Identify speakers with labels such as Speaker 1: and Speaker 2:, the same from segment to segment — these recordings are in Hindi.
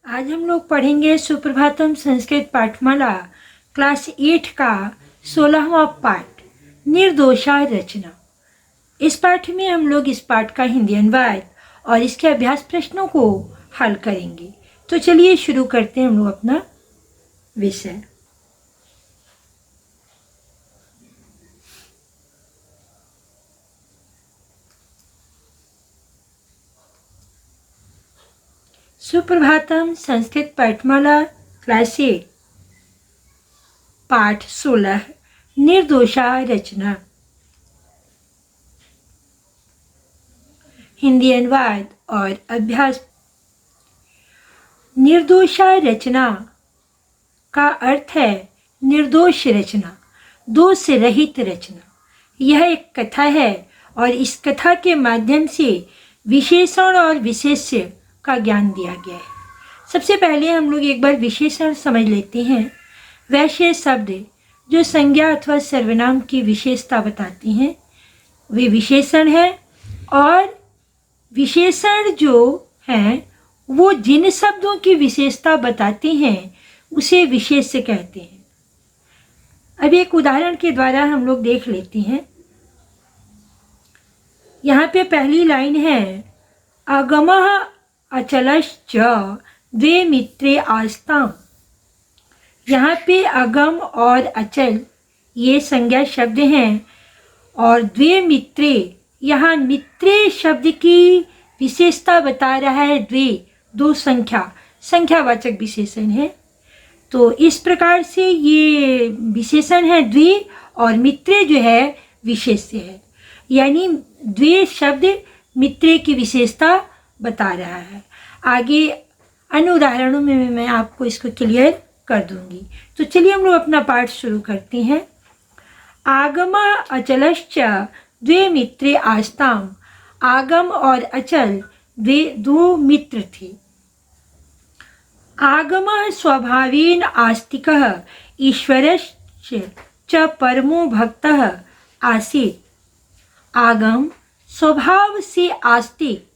Speaker 1: आज हम लोग पढ़ेंगे सुप्रभातम संस्कृत पाठमाला क्लास 8 का 16वां पाठ निर्दोषा रचना। इस पाठ में हम लोग इस पाठ का हिंदी अनुवाद और इसके अभ्यास प्रश्नों को हल करेंगे। तो चलिए शुरू करते हैं हम लोग अपना विषय। सुप्रभातम संस्कृत पाठमाला क्लास 8 पाठ 16 निर्दोषा रचना। हिंदी अनुवाद और अभ्यास। निर्दोषा रचना का अर्थ है निर्दोष रचना, दोष रहित रचना। यह एक कथा है और इस कथा के माध्यम से विशेषण और विशेष्य का ज्ञान दिया गया है। सबसे पहले हम लोग एक बार विशेषण समझ लेते हैं। वैसे शब्द जो संज्ञा अथवा सर्वनाम की विशेषता बताते हैं वे विशेषण है, और विशेषण जो हैं वो जिन शब्दों की विशेषता बताते हैं उसे विशेष्य कहते हैं। अब एक उदाहरण के द्वारा हम लोग देख लेते हैं। यहाँ पे पहली लाइन है आगमः अचलश्च द्वे मित्रे आस्ताम। यहाँ पे अगम और अचल ये संज्ञा शब्द हैं, और द्वे मित्रे यहाँ मित्रे शब्द की विशेषता बता रहा है। द्वे दो संख्यावाचक विशेषण है। तो इस प्रकार से ये विशेषण है द्वे, और मित्रे जो है विशेष्य है, यानी द्वे शब्द मित्रे की विशेषता बता रहा है। आगे अन्य उदाहरणों में मैं आपको इसको क्लियर कर दूंगी। तो चलिए हम लोग अपना पाठ शुरू करते हैं। आगम अचलश्च द्वे मित्रे आस्ताम। आगम और अचल दो मित्र थे। आगम स्वभावेन आस्तिकः ईश्वरस्य च परमो भक्तः आसीत्। आगम स्वभाव से आस्तिक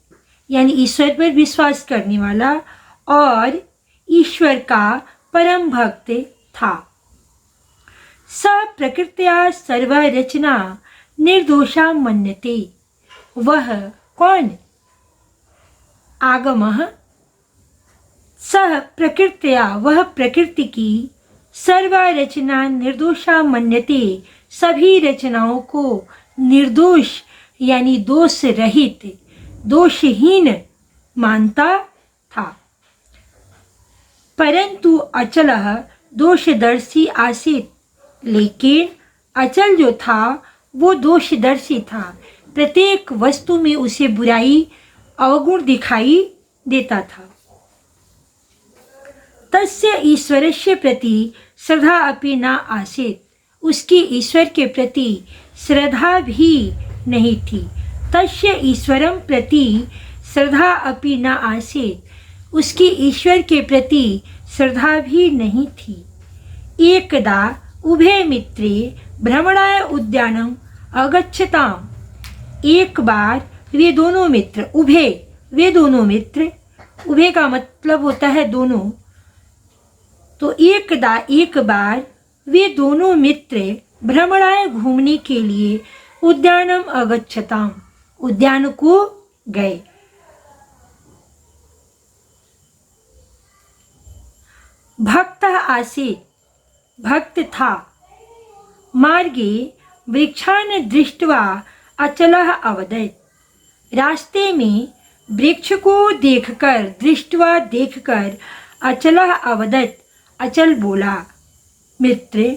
Speaker 1: यानी ईश्वर पर विश्वास करने वाला और ईश्वर का परम भक्त था। स प्रकृत्या सर्व रचना निर्दोषा मन्यते। वह कौन? आगमः सह प्रकृत्या वह प्रकृति की सर्व रचना निर्दोषा मन्यते सभी रचनाओं को निर्दोष यानी दोष रहित दोषहीन मानता था। परंतु अचलः दोषदर्शी आसीत्। लेकिन अचल जो था वो दोषदर्शी था। प्रत्येक वस्तु में उसे बुराई अवगुण दिखाई देता था। तस्य ईश्वरस्य प्रति श्रद्धा अपि न आसीत्। उसकी ईश्वर के प्रति श्रद्धा भी नहीं थी। तस्य ईश्वरं प्रति श्रद्धा अपि न आसीत्। उसकी ईश्वर के प्रति श्रद्धा भी नहीं थी। एकदा उभे मित्रे भ्रमणाय उद्यानम अगच्छताम। एक बार वे दोनों मित्र, वे दोनों मित्र, उभे का मतलब होता है दोनों। तो एकदा एक बार वे दोनों मित्र भ्रमणाय घूमने के लिए उद्यानम अगच्छताम उद्यान को गए। भक्त आसीत् भक्त था। मार्गे वृक्षान दृष्ट्वा अचलः अवदत्। रास्ते में वृक्ष को देखकर अचलः अवदत् अचल बोला। मित्र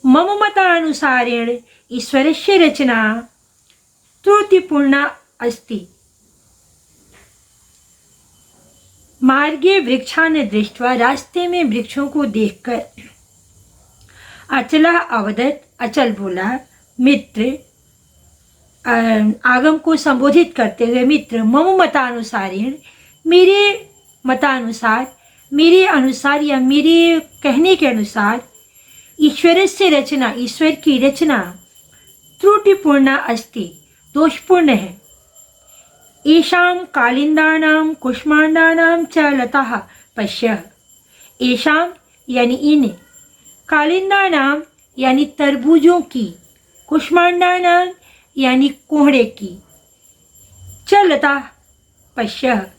Speaker 1: मम मतानुसारेण ईश्वरस्य रचना त्रुटिपूर्णा अस्ति। मार्गे वृक्षान दृष्ट्वा रास्ते में वृक्षों को देखकर अचलः अवदत् अचल बोला। मित्र आगम को संबोधित करते हुए मित्र मम मतानुसारेण मेरे मतानुसार, मेरे अनुसार या मेरे कहने के अनुसार ईश्वरस्य रचना ईश्वर की रचना त्रुटिपूर्णा अस्ति दोषपूर्ण है। येषां कालिंदानां कुष्मांडानां च लताः पश्य। येषां यानी इन, कालिंदानां यानी तरबूजों की, कुष्मांडानां यानी कोहड़े की, च लता पश्य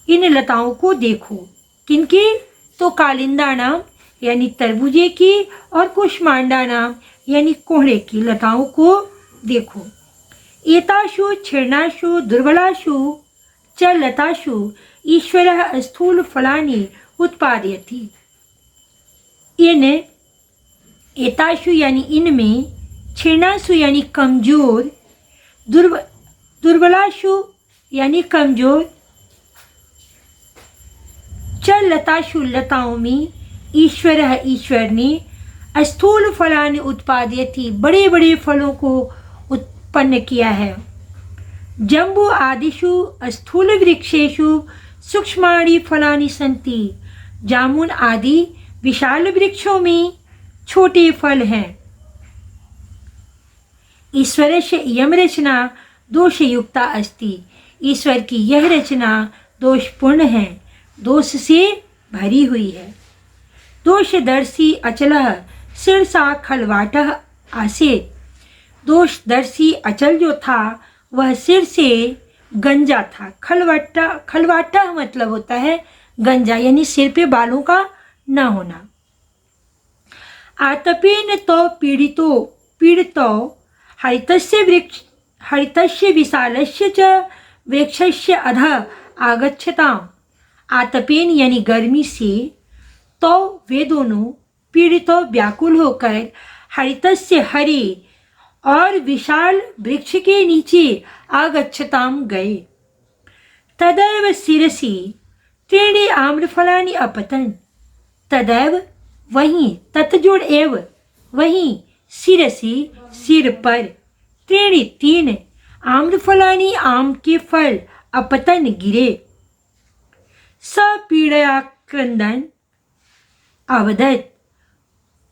Speaker 1: इन लताओं को देखो। किनकी? तो कालिंदा नाम यानी तरबूजे की और कुष्मांडा नाम यानी कोहड़े की लताओं को देखो। एताशु छिन्नाशु दुर्बलाशु च लताशु ईश्वरः स्थूल फलानि उत्पादयति। इन, एताशु यानी इनमें, छिन्नाशु यानी कमजोर, दुर्बलाशु यानी कमजोर, च लताशु लताओं में, ईश्वर ईश्वर ने, स्थूल फलानि उत्पादयति बड़े बड़े फलों को उत्पन्न किया है। जम्बू आदिषु स्थूल वृक्षेषु सूक्ष्माणि फलानि सन्ति। जामुन आदि विशाल वृक्षों में छोटे फल हैं। ईश्वरस्य इयं रचना दोषयुक्ता अस्ति। ईश्वर की यह रचना दोषपूर्ण है, दोष से भरी हुई है। दोषदर्शी अचलः शीर्षा खलवाटः आसीत्। दोषदर्शी अचल जो था वह सिर से गंजा था। खलवाटा मतलब होता है गंजा, यानी सिर पे बालों का न होना। आतपेन तो पीड़ितो हरितस्य विशालस्य च वृक्षस्य अधः आगच्छताम्। आतपेन यानी गर्मी से, तो वे दोनों पीड़ितों व्याकुल होकर हरितस्य हरे और विशाल वृक्ष के नीचे आगच्छताम गए। तदैव शिरसि त्रीणि आम्रफलानि अपतन्। तदैव वहीं, तत्जोड़ एव, वहीं, शिरसि सिर पर, त्रीणि तीन, आम्रफलानि आम के फल, अपतन गिरे। स पीड़या क्रंदन अवदत्।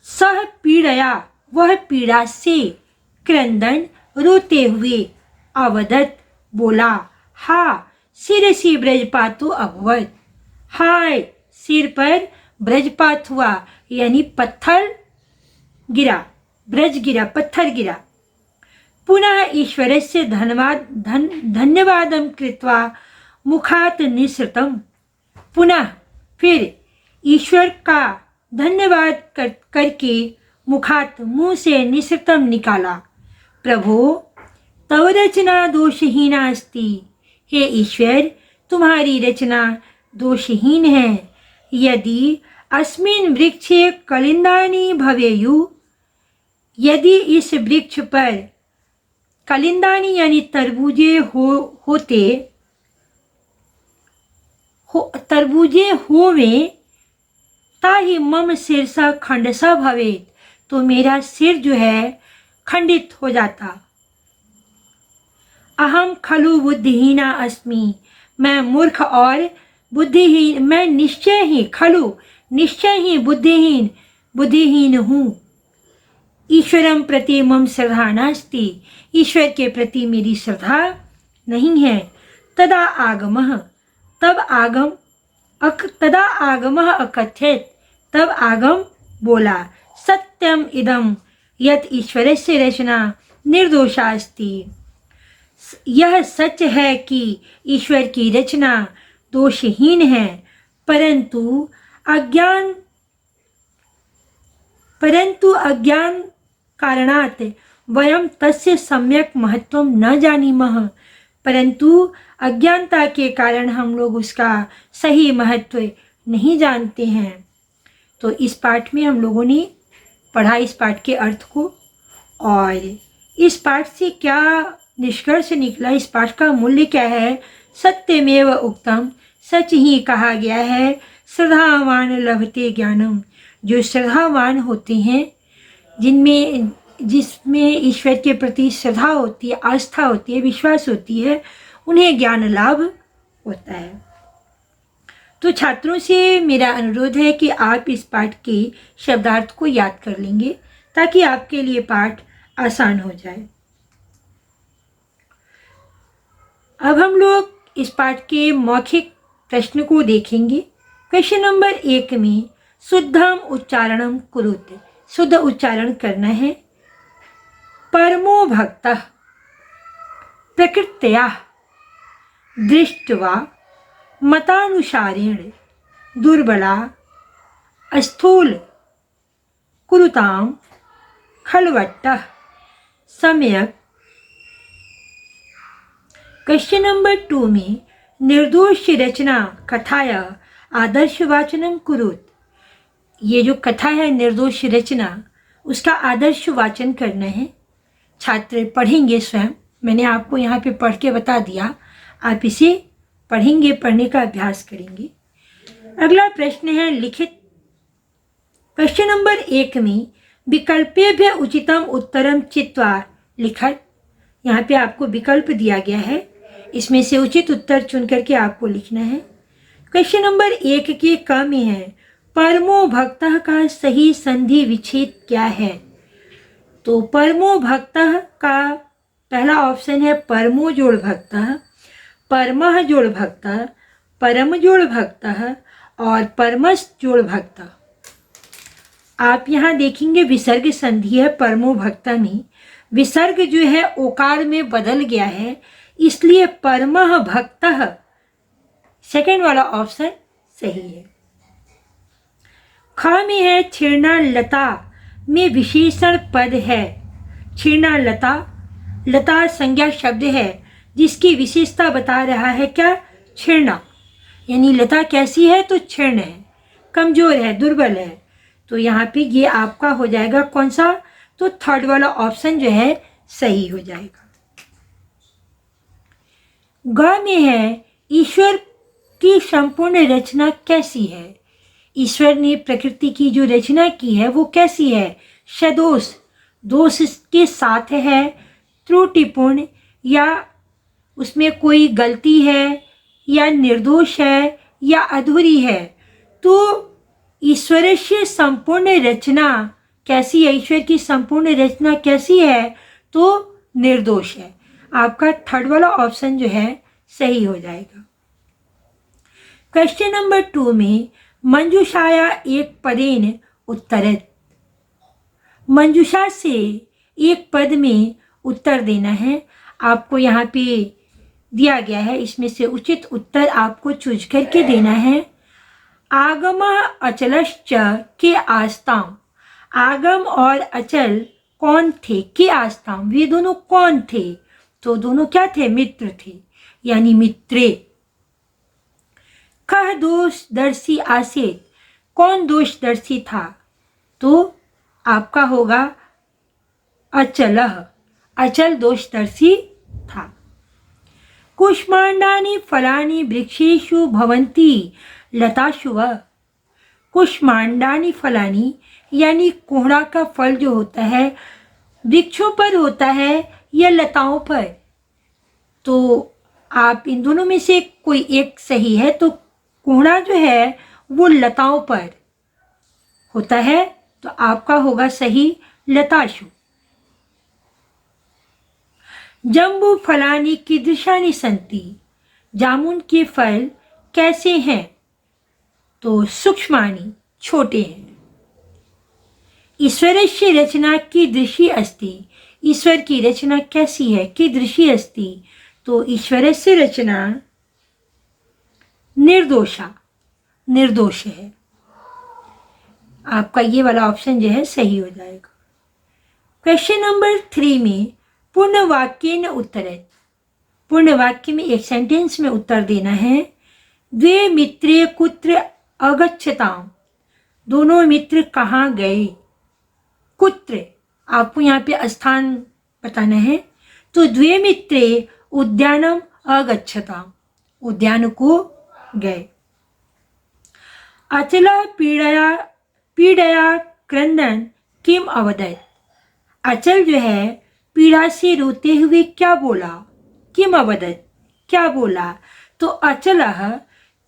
Speaker 1: सह पीड़या वह पीड़ा से, क्रंदन रोते हुए, अवदत् बोला, हा शिरसि ब्रजपातो अभवत्। हाय सिर पर ब्रजपात हुआ, यानी पत्थर गिरा, ब्रज गिरा, पत्थर गिरा। पुनः ईश्वरस्य धन्यवादं कृत्वा मुखात् निसृतम्। पुनः फिर ईश्वर का धन्यवाद करके मुखात, मुंह से, निसृतम निकाला। प्रभो तव रचना दोषहीना अस्ति। हे ईश्वर तुम्हारी रचना दोषहीन है। यदि अस्मिन् वृक्षे कलिंदानि भवेयु, यदि इस वृक्ष पर कलिंदानी यानी तरबूजे तरबूजे होवे, ताहि मम शिरसा खंडसा भवेत, तो मेरा सिर जो है खंडित हो जाता। अहम खलु बुद्धिहीना अस्मि। मैं मूर्ख और बुद्धिहीन, मैं निश्चय ही बुद्धिहीन हूँ। ईश्वरम प्रति मम श्रद्धा नास्ति। ईश्वर के प्रति मेरी श्रद्धा नहीं है। तदा आगमः अकथयत्। तब आगम बोला, सत्यम इदम यत् ईश्वरस्य रचना निर्दोषा अस्ति। यह सच है कि ईश्वर की रचना दोषहीन है, परंतु अज्ञान कारणात् वयं तस्य सम्यक महत्वं न जानीमः। परंतु अज्ञानता के कारण हम लोग उसका सही महत्व नहीं जानते हैं। तो इस पाठ में हम लोगों ने पढ़ा इस पाठ के अर्थ को, और इस पाठ से क्या निष्कर्ष निकला, इस पाठ का मूल्य क्या है। सत्यमेव उक्तम, सच ही कहा गया है। श्रद्धावान लभते ज्ञानम, जो श्रद्धावान होते हैं, जिसमें ईश्वर के प्रति श्रद्धा होती है, आस्था होती है, विश्वास होती है, उन्हें ज्ञान लाभ होता है। तो छात्रों से मेरा अनुरोध है कि आप इस पाठ के शब्दार्थ को याद कर लेंगे ताकि आपके लिए पाठ आसान हो जाए। अब हम लोग इस पाठ के मौखिक प्रश्न को देखेंगे। क्वेश्चन नंबर 1 में शुद्धम उच्चारणम कुरुते, शुद्ध उच्चारण करना है। परमो भक्तः प्रकृत्या दृष्ट्वा मतानुसारेण दुर्बला स्थूल कुरुतां खलवट्टः सम्यक्। क्वेश्चन नंबर 2 में निर्दोष रचना कथाया आदर्श वाचनम कुरुत, ये जो कथा है निर्दोष रचना, उसका आदर्श वाचन करना है। छात्र पढ़ेंगे स्वयं, मैंने आपको यहाँ पे पढ़ के बता दिया, आप इसे पढ़ेंगे, पढ़ने का अभ्यास करेंगे। अगला प्रश्न है लिखित। क्वेश्चन नंबर 1 में विकल्पेभ्य उचितम उत्तरम चित्वा लिखत, यहाँ पे आपको विकल्प दिया गया है, इसमें से उचित उत्तर चुन करके आपको लिखना है। क्वेश्चन नंबर 1 के क में है परमो भक्तः का सही संधि विच्छेद क्या है। तो परमो भक्तः का पहला ऑप्शन है परमो जोड़ भक्तः, परमः जोड़ भक्तः, परम जोड़ भक्तः और परमस् जोड़ भक्तः। आप यहाँ देखेंगे विसर्ग संधि है परमो भक्तः में, विसर्ग जो है ओकार में बदल गया है, इसलिए परमः भक्तः सेकेंड वाला ऑप्शन सही है। ख में है छीर्णा लता में विशेषण पद है। छीर्णा लता, लता संज्ञा शब्द है जिसकी विशेषता बता रहा है क्या, छीर्णा, यानी लता कैसी है तो छीर्ण है, कमजोर है, दुर्बल है। तो यहाँ पे ये आपका हो जाएगा कौन सा, तो थर्ड वाला ऑप्शन जो है सही हो जाएगा। ग में है ईश्वर की संपूर्ण रचना कैसी है। ईश्वर ने प्रकृति की जो रचना की है वो कैसी है, सदोष, दोष के साथ है, त्रुटिपूर्ण या उसमें कोई गलती है, या निर्दोष है, या अधूरी है। तो ईश्वर से संपूर्ण रचना कैसी है, ईश्वर की संपूर्ण रचना कैसी है, तो निर्दोष है। आपका थर्ड वाला ऑप्शन जो है सही हो जाएगा। क्वेश्चन नंबर 2 में मंजूषाया एक पदेन उत्तरत, मंजूषा से एक पद में उत्तर देना है। आपको यहाँ पे दिया गया है, इसमें से उचित उत्तर आपको चूज करके देना है। आगम अचलश्च के आस्ताम, आगम और अचल कौन थे, के आस्ताम, वे दोनों कौन थे, तो दोनों क्या थे, मित्र थे, यानी मित्रे। कह दोषदर्शी आसेत, कौन दोषदर्शी था, तो आपका होगा अचलः, अचल दोषदर्शी था। कुष्मांडानि फलानि वृक्षेषु भवन्ति लताशु व, कुष्मांडानि फलानि यानी कोहड़ा का फल जो होता है वृक्षों पर होता है या लताओं पर, तो आप इन दोनों में से कोई एक सही है। तो कोहड़ा जो है वो लताओं पर होता है, तो आपका होगा सही लताशु। जम्बू फलानि कीदृशानि सन्ति, जामुन के फल कैसे हैं, तो सूक्ष्मानि, छोटे हैं। ईश्वरस्य रचना कीदृशी अस्ति, ईश्वर की रचना कैसी है, कीदृशी अस्ति, तो ईश्वरस्य रचना निर्दोषा, निर्दोष है। आपका ये वाला ऑप्शन जो है सही हो जाएगा। क्वेश्चन नंबर 3 में पूर्ण वाक्य न उत्तरत, पूर्ण वाक्य में एक सेंटेंस में उत्तर देना है। द्वे मित्रे कुत्र अगच्छताम, दोनों मित्र कहाँ गए, कुत्र आपको यहाँ पे स्थान बताना है। तो द्वे मित्रे उद्यानम अगच्छताम, उद्यान को गए। अचला पीड़या पीड़या क्रंदन किम अवदत, अचल जो है पीड़ा से रोते हुए क्या बोला, किम अवदत, क्या बोला, तो अचलः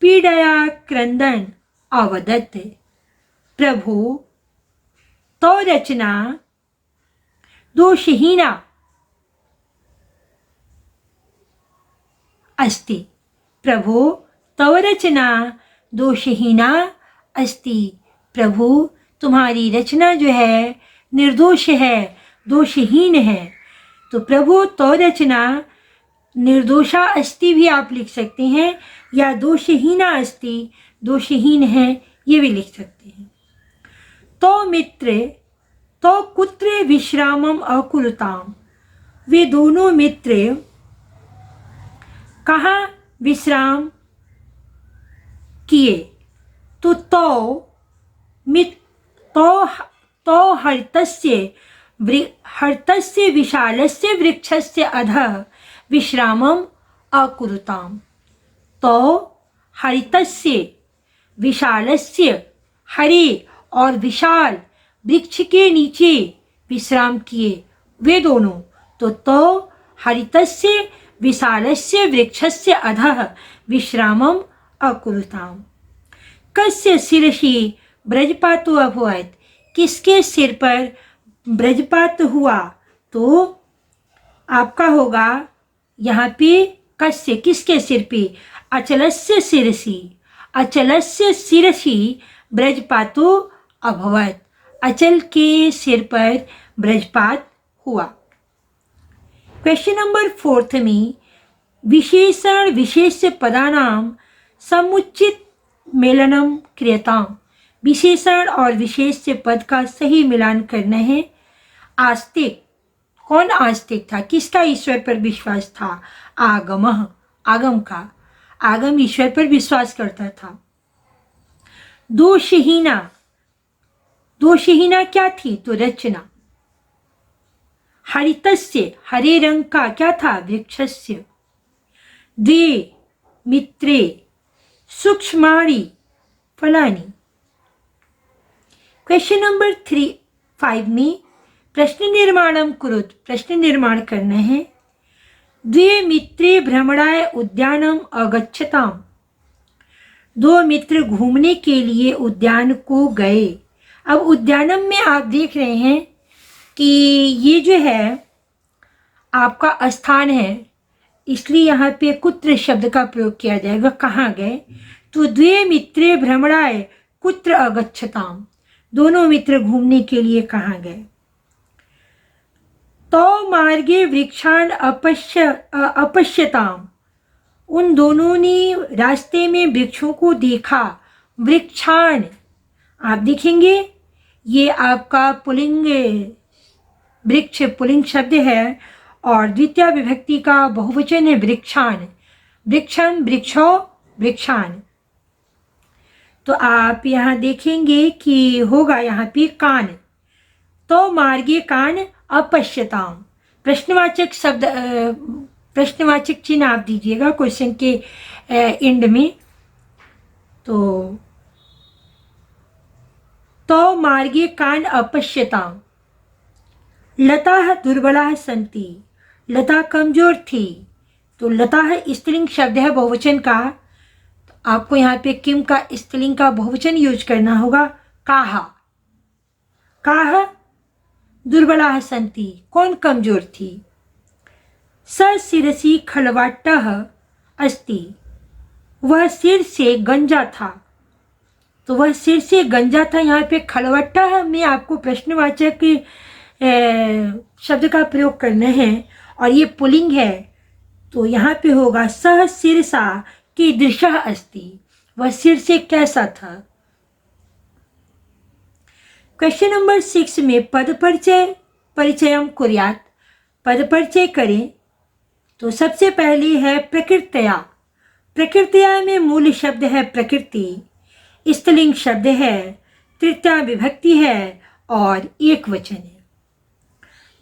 Speaker 1: पीड़या क्रंदन अवदत, प्रभु तो रचना दोषहीना, अस्ति। प्रभो तव रचना दोषहीना अस्ति। प्रभु तुम्हारी रचना जो है निर्दोष है, दोषहीन है। तो प्रभु तव रचना निर्दोषा अस्ति भी आप लिख सकते हैं, या दोषहीना अस्ति, दोषहीन है, ये भी लिख सकते हैं। तो मित्र तो कुत्र विश्रामम अकुरुताम, वे दोनों मित्र कहाँ विश्राम किए? तो हर्तस्य विशालस्य वृक्षस्य अधः विश्रामम अकुरुताम। तो हरितस्य विशालस्य, हरे और विशाल वृक्ष के नीचे विश्राम किए वे दोनों। तो हरितस्य विशालस्य वृक्षस्य अधः विश्रामम अकुरुताम। कस्य शिरसि ब्रजपातो अभवत्, किसके सिर पर ब्रजपात हुआ? तो आपका होगा यहाँ पे कस्य, किसके सिर पे? अचलस्य शिरसि, अचलस्य शिरसि ब्रजपातो अभवत्, अचल के सिर पर ब्रजपात हुआ। क्वेश्चन नंबर 4 में विशेषण विशेष्य पदानाम समुचित मेलनम क्रियताम, विशेषण और विशेष्य पद का सही मिलान करना है। आस्तिक, कौन आस्तिक था? किसका ईश्वर पर विश्वास था? आगमः, आगम का, आगम ईश्वर पर विश्वास करता था। दोषहीना, दोषहीना क्या थी? तो रचना। हरितस्य, हरे रंग का क्या था? वृक्षस्य। द्वे मित्रे सूक्ष्माणि फलानि। क्वेश्चन नंबर 5 में प्रश्न निर्माणम कुरुत, प्रश्न निर्माण करना है। द्वे मित्रे भ्रमणाय उद्यानम अगच्छताम, दो मित्र घूमने के लिए उद्यान को गए। अब उद्यानम में आप देख रहे हैं कि ये जो है आपका स्थान है, इसलिए यहाँ पे कुत्र शब्द का प्रयोग किया जाएगा। कहाँ गए? तो द्वे मित्रे भ्रमणाय कुत्र अगच्छताम, दोनों मित्र घूमने के लिए कहाँ गए? तो मार्गे वृक्षान अपश्यताम, उन दोनों ने रास्ते में वृक्षों को देखा। वृक्षान आप देखेंगे ये आपका पुल्लिंग, वृक्ष पुल्लिंग शब्द है और द्वितीय विभक्ति का बहुवचन है वृक्षान। वृक्षम, वृक्षो, वृक्षान। तो आप यहाँ देखेंगे कि होगा यहाँ पे कान। तो मार्गे कान अपश्यताम, प्रश्नवाचक शब्द, प्रश्नवाचक चिन्ह आप दीजिएगा क्वेश्चन के एंड में। तो मार्गे कान अपश्यताम। लता दुर्बला सन्ति, लता कमजोर थी। तो लता स्त्रीलिंग शब्द है बहुवचन का, तो आपको यहाँ पे किम का स्त्रीलिंग का बहुवचन यूज करना होगा। काहा, काह दुर्बला सन्ति, कौन कमजोर थी? स शिरसि खलवाट्टः अस्ति, वह सिर से गंजा था। तो वह सिर से गंजा था, यहाँ पे खलवट्टः में आपको प्रश्नवाचक शब्द का प्रयोग करना है और ये पुल्लिंग है। तो यहाँ पे होगा सह शिरसा कीदृशः अस्ति, वह सिर से कैसा था। क्वेश्चन नंबर 6 में पद परिचय परिचयम कुर्यात्, पद परिचय करें। तो सबसे पहले है प्रकृत्या। प्रकृत्या में मूल शब्द है प्रकृति, स्त्रीलिंग शब्द है, तृतीया विभक्ति है और एक वचन है।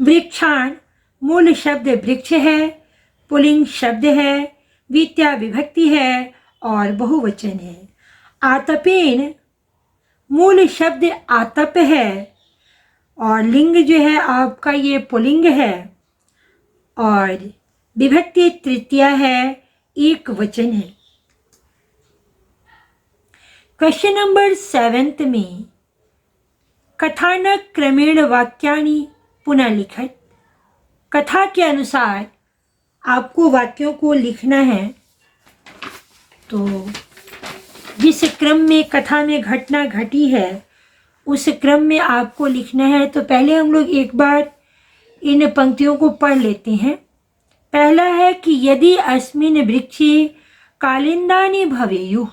Speaker 1: वृक्षान मूल शब्द वृक्ष है, पुल्लिंग शब्द है, द्वितीया विभक्ति है और बहुवचन है। आतपेन मूल शब्द आतप है और लिंग जो है आपका ये पुल्लिंग है और विभक्ति तृतीया है, एक वचन है। क्वेश्चन नंबर 7 में कथानक क्रमेण वाक्यानि पुनः लिखत, कथा के अनुसार आपको वाक्यों को लिखना है। तो जिस क्रम में कथा में घटना घटी है उस क्रम में आपको लिखना है। तो पहले हम लोग एक बार इन पंक्तियों को पढ़ लेते हैं। पहला है कि यदि अस्मिन् वृक्षे कालिंदानि भवेयुः,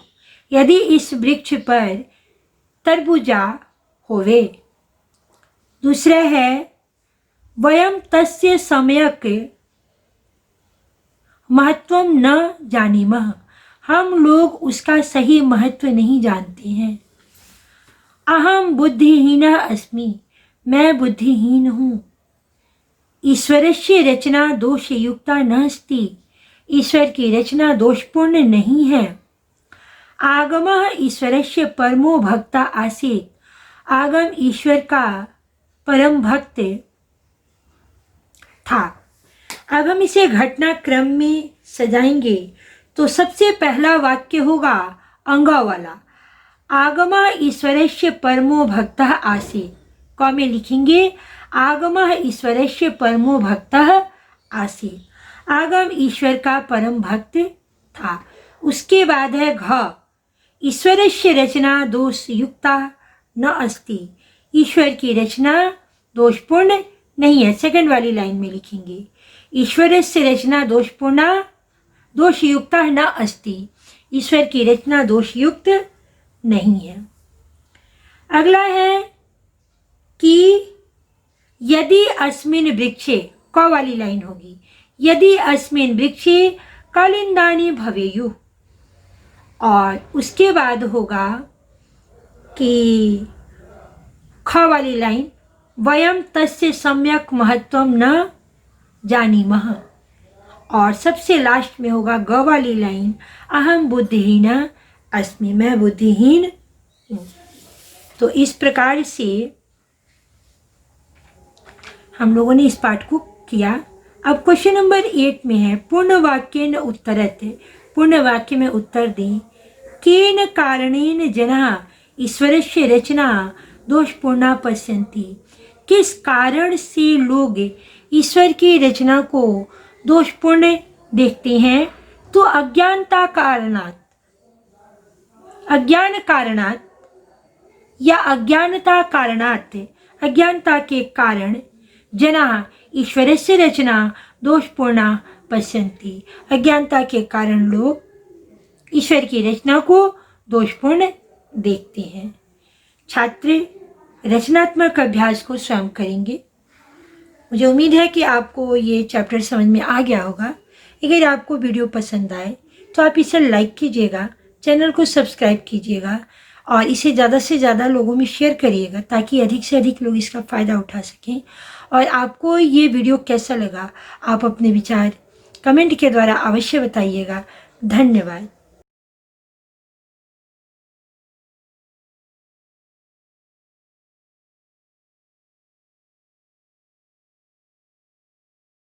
Speaker 1: यदि इस वृक्ष पर तरबूजा होवे। दूसरा है वयम तस्य सम्यक महत्वम न जानीमः, हम लोग उसका सही महत्व नहीं जानते हैं। अहम बुद्धिहीनः अस्मि, मैं बुद्धिहीन हूँ। ईश्वरस्य रचना दोषयुक्ता नास्ति, ईश्वर की रचना दोषपूर्ण नहीं है। आगमः ईश्वरस्य परमो भक्ता आसीत्, आगम ईश्वर का परम भक्त था। अब हम इसे घटनाक्रम में सजाएंगे। तो सबसे पहला वाक्य होगा अंगा वाला, आगमः ईश्वरस्य परमो भक्तः आसीत्। क में लिखेंगे आगमः ईश्वरस्य परमो भक्तः आसीत्, आगम ईश्वर का परम भक्त था। उसके बाद है घ, ईश्वरस्य रचना दोषयुक्ता न अस्ति, ईश्वर की रचना दोषपूर्ण नहीं है। सेकंड वाली लाइन में लिखेंगे ईश्वरस्य रचना दोषयुक्ता न अस्ति, ईश्वर की रचना दोषयुक्त नहीं है। अगला है कि यदि अस्मिन् वृक्षे, क वाली लाइन होगी, यदि अस्मिन् वृक्षे कालिंदानि भवेयुः, और उसके बाद होगा कि ख वाली लाइन वयम तस्य सम्यक महत्वम न जानीमः, और सबसे लास्ट में होगा ग वाली लाइन अहम बुद्धिहीना अस्मि, मैं बुद्धिहीन हूँ। तो इस प्रकार से हम लोगों ने इस पाठ को किया। अब क्वेश्चन नंबर 8 में है पूर्ण वाक्य न उत्तरत, पूर्ण वाक्य में उत्तर दें। केन कारणेन जनाः ईश्वरस्य रचना दोषपूर्णा पश्यन्ति, किस कारण से लोग ईश्वर की रचना को दोषपूर्ण देखते हैं। तो अज्ञान कारणात या अज्ञानता कारणात, अज्ञानता के कारण जनाः ईश्वरस्य रचना दोषपूर्णा पश्यन्ति, अज्ञानता के कारण लोग ईश्वर की रचना को दोषपूर्ण देखते हैं। छात्र रचनात्मक अभ्यास को स्वयं करेंगे। मुझे उम्मीद है कि आपको ये चैप्टर समझ में आ गया होगा। अगर आपको वीडियो पसंद आए तो आप इसे लाइक कीजिएगा, चैनल को सब्सक्राइब कीजिएगा और इसे ज़्यादा से ज़्यादा लोगों में शेयर करिएगा ताकि अधिक से अधिक लोग इसका फ़ायदा उठा सकें। और आपको ये वीडियो कैसा लगा आप अपने विचार कमेंट के द्वारा अवश्य बताइएगा। धन्यवाद।